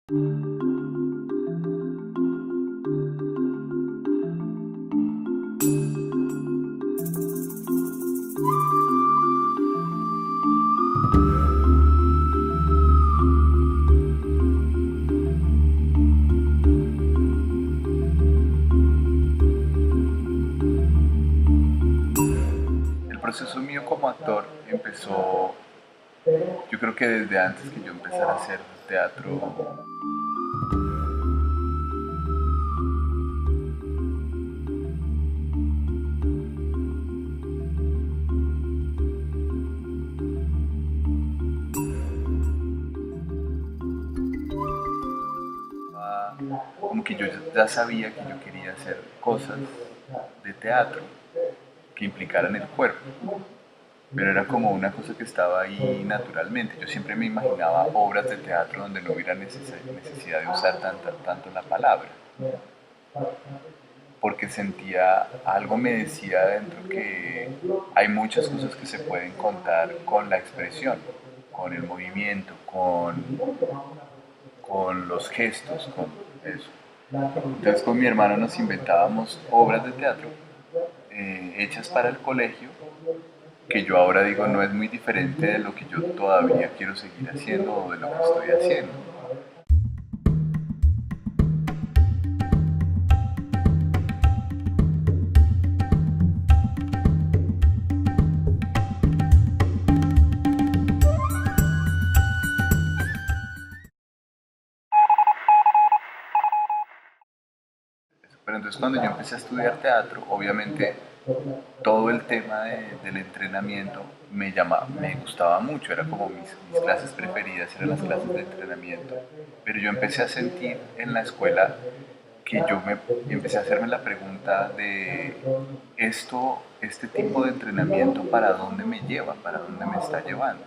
El proceso mío como actor empezó, yo creo que desde antes que yo empezara a hacer teatro. Como que yo ya sabía que yo quería hacer cosas de teatro que implicaran el cuerpo, pero era como una cosa que estaba ahí naturalmente. Yo siempre me imaginaba obras de teatro donde no hubiera necesidad de usar tanto la palabra, porque sentía, algo me decía adentro que hay muchas cosas que se pueden contar con la expresión, con el movimiento, con los gestos, con eso. Entonces con mi hermano nos inventábamos obras de teatro hechas para el colegio, que yo ahora digo no es muy diferente de lo que yo todavía quiero seguir haciendo o de lo que estoy haciendo. Pero entonces cuando yo empecé a estudiar teatro, obviamente todo el tema del entrenamiento me gustaba mucho, era como mis clases preferidas, eran las clases de entrenamiento. Pero yo empecé a sentir en la escuela que empecé a hacerme la pregunta de este tipo de entrenamiento, ¿para dónde me lleva? ¿Para dónde me está llevando?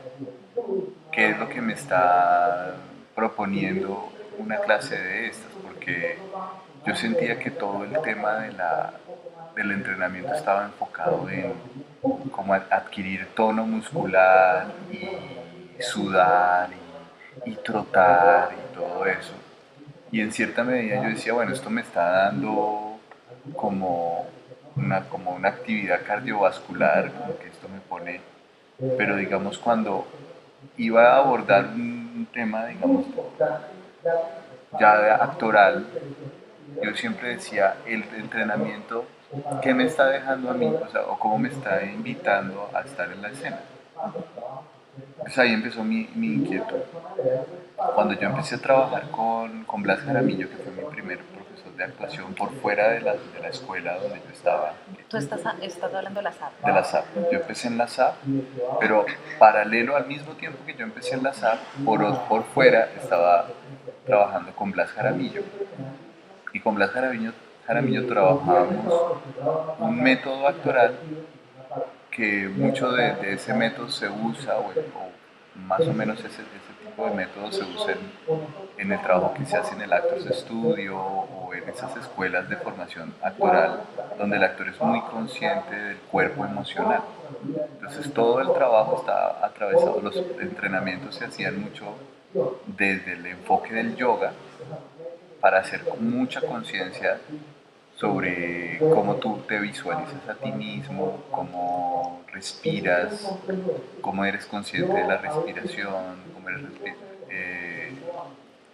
¿Qué es lo que me está proponiendo una clase de estas? Porque yo sentía que todo el tema del entrenamiento estaba enfocado en cómo adquirir tono muscular y sudar y trotar y todo eso. Y en cierta medida yo decía, bueno, esto me está dando como como una actividad cardiovascular, como que esto me pone, pero digamos cuando iba a abordar un tema, digamos, ya actoral, yo siempre decía, el entrenamiento, ¿qué me está dejando a mí? O sea, o cómo me está invitando a estar en la escena. Pues ahí empezó mi inquietud. Cuando yo empecé a trabajar con Blas Jaramillo, que fue mi primer profesor de actuación por fuera de la escuela donde yo estaba, Estás hablando de la SAP. de la SAP. Yo empecé en la SAP, pero paralelo al mismo tiempo que yo empecé en la SAP, por fuera estaba trabajando con Blas Jaramillo. Y con Blas Jaramillo trabajábamos un método actoral que mucho de ese método se usa, o más o menos ese tipo de método se usa en el trabajo que se hace en el Actors Studio o en esas escuelas de formación actoral, donde el actor es muy consciente del cuerpo emocional. Entonces todo el trabajo está atravesado, los entrenamientos se hacían mucho desde el enfoque del yoga para hacer mucha conciencia sobre cómo tú te visualizas a ti mismo, cómo respiras, cómo eres consciente de la respiración, cómo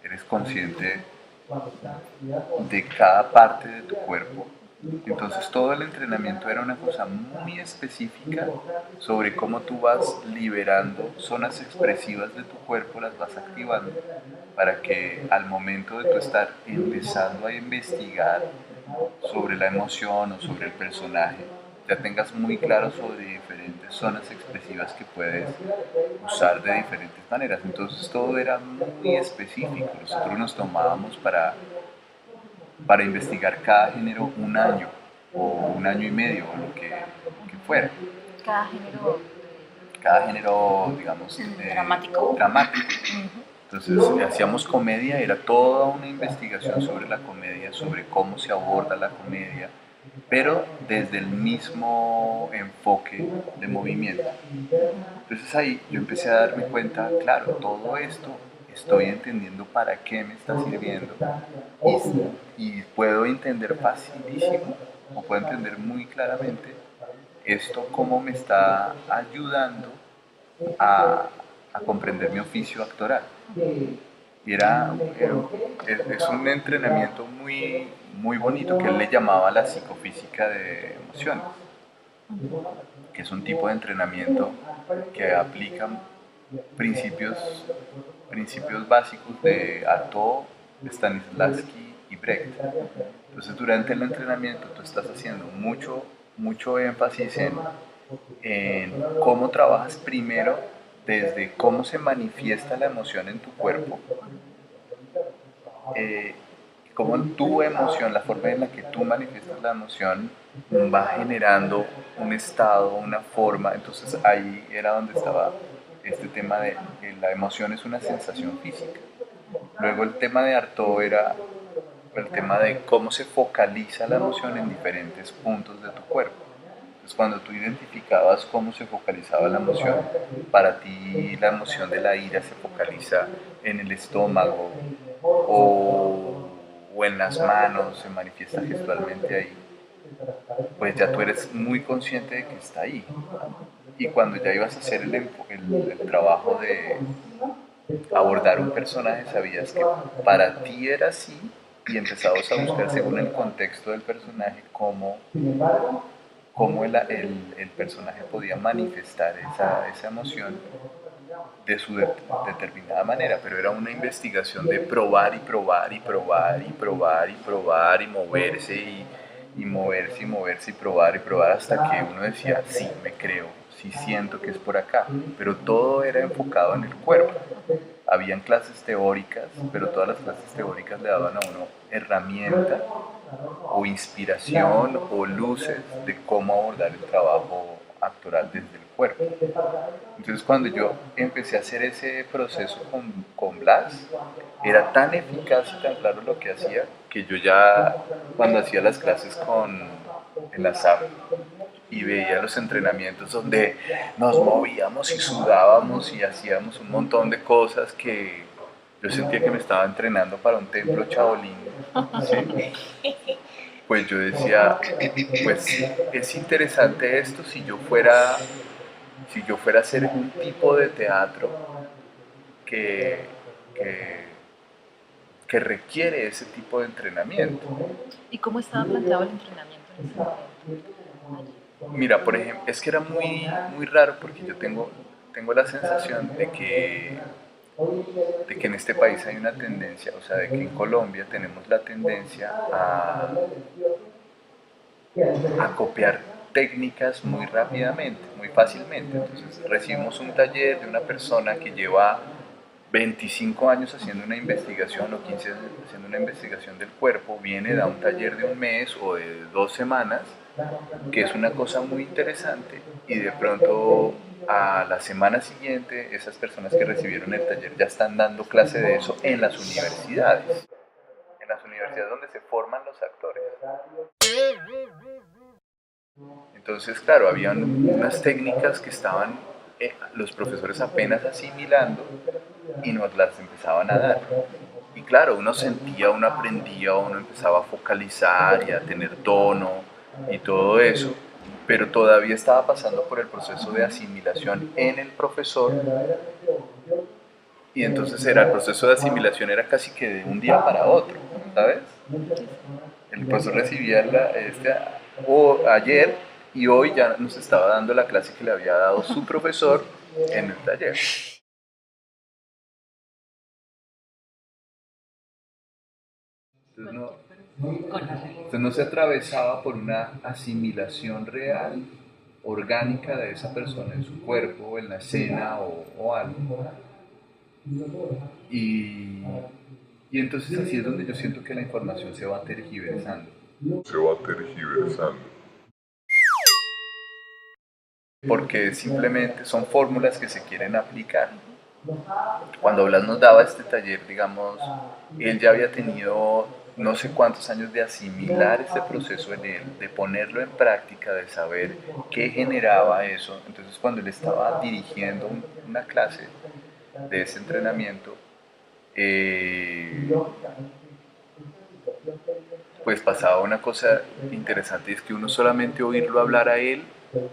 eres consciente de cada parte de tu cuerpo. Entonces todo el entrenamiento era una cosa muy específica sobre cómo tú vas liberando zonas expresivas de tu cuerpo, las vas activando para que al momento de tú estar empezando a investigar sobre la emoción o sobre el personaje, ya tengas muy claro sobre diferentes zonas expresivas que puedes usar de diferentes maneras. Entonces todo era muy específico. Nosotros nos tomábamos para investigar cada género un año o un año y medio o lo que fuera. Cada género Cada género, digamos, dramático. dramático. Entonces hacíamos comedia, era toda una investigación sobre la comedia, sobre cómo se aborda la comedia, pero desde el mismo enfoque de movimiento. Entonces ahí yo empecé a darme cuenta, claro, todo esto estoy entendiendo para qué me está sirviendo y puedo entender facilísimo o puedo entender muy claramente esto cómo me está ayudando a, a comprender mi oficio actoral. Y es un entrenamiento muy bonito que él le llamaba la psicofísica de emociones, que es un tipo de entrenamiento que aplica principios, principios básicos de Artaud, Stanislavski y Brecht. Entonces durante el entrenamiento tú estás haciendo mucho énfasis en cómo trabajas primero desde cómo se manifiesta la emoción en tu cuerpo, eh, cómo tu emoción, la forma en la que tú manifiestas la emoción va generando un estado, una forma. Entonces ahí era donde estaba este tema de que la emoción es una sensación física. Luego el tema de Artaud era el tema de cómo se focaliza la emoción en diferentes puntos de tu cuerpo. Entonces, cuando tú identificabas cómo se focalizaba la emoción, para ti la emoción de la ira se focaliza en el estómago o en las manos, se manifiesta gestualmente ahí, pues ya tú eres muy consciente de que está ahí. Y cuando ya ibas a hacer el trabajo de abordar un personaje, sabías que para ti era así y empezabas a buscar según el contexto del personaje cómo el personaje podía manifestar esa emoción de su determinada manera, pero era una investigación de probar y probar y probar y probar y probar y moverse y moverse y moverse y probar hasta que uno decía, sí, me creo, sí siento que es por acá, pero todo era enfocado en el cuerpo. Habían clases teóricas, pero todas las clases teóricas le daban a uno herramientas o inspiración o luces de cómo abordar el trabajo actoral desde el cuerpo. Entonces cuando yo empecé a hacer ese proceso con Blas, era tan eficaz y tan claro lo que hacía que yo ya cuando hacía las clases con el ASAP y veía los entrenamientos donde nos movíamos y sudábamos y hacíamos un montón de cosas que yo sentía que me estaba entrenando para un templo Shaolin, ¿sí? Pues yo decía, pues es interesante esto si yo fuera a hacer un tipo de teatro que, que, que requiere ese tipo de entrenamiento. ¿Y cómo estaba planteado el entrenamiento en ese momento? Mira, por ejemplo, es que era muy raro porque tengo la sensación de que en este país hay una tendencia, o sea, de que en Colombia tenemos la tendencia a copiar técnicas muy rápidamente, muy fácilmente. Entonces recibimos un taller de una persona que lleva 25 años haciendo una investigación o 15 años haciendo una investigación del cuerpo, viene, da un taller de un mes o de 2 semanas, que es una cosa muy interesante y de pronto a la semana siguiente esas personas que recibieron el taller ya están dando clase de eso en las universidades donde se forman los actores. Entonces, claro, habían unas técnicas que estaban los profesores apenas asimilando y nos las empezaban a dar. Y claro, uno sentía, uno aprendía, uno empezaba a focalizar y a tener tono y todo eso, pero todavía estaba pasando por el proceso de asimilación en el profesor y entonces el proceso de asimilación era casi que de un día para otro, ¿sabes? El profesor recibía o ayer y hoy ya nos estaba dando la clase que le había dado su profesor en el taller. Entonces entonces no se atravesaba por una asimilación real, orgánica de esa persona en su cuerpo, en la escena o algo. Y, y entonces así es donde yo siento que la información se va tergiversando. Se va tergiversando. Porque simplemente son fórmulas que se quieren aplicar. Cuando Blas nos daba este taller, digamos, él ya había tenido no sé cuántos años de asimilar este proceso en él, de ponerlo en práctica, de saber qué generaba eso. Entonces cuando él estaba dirigiendo una clase de ese entrenamiento, eh, pues pasaba una cosa interesante, es que uno solamente oírlo hablar a él,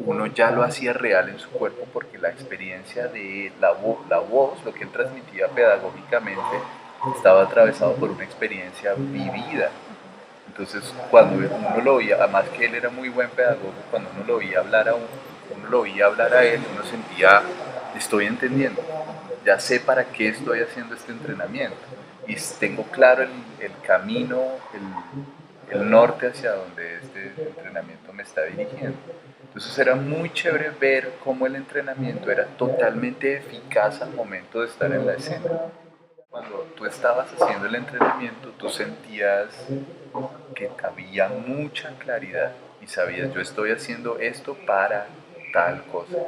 uno ya lo hacía real en su cuerpo porque la experiencia de él, la voz, lo que él transmitía pedagógicamente, estaba atravesado por una experiencia vivida. Entonces, cuando uno lo oía, además que él era muy buen pedagogo, cuando uno lo oía hablar a uno lo oía hablar a él, uno sentía, estoy entendiendo, ya sé para qué estoy haciendo este entrenamiento y tengo claro el camino, el norte hacia donde este entrenamiento me está dirigiendo. Entonces era muy chévere ver cómo el entrenamiento era totalmente eficaz al momento de estar en la escena. Cuando tú estabas haciendo el entrenamiento, tú sentías que había mucha claridad y sabías, yo estoy haciendo esto para tal cosa.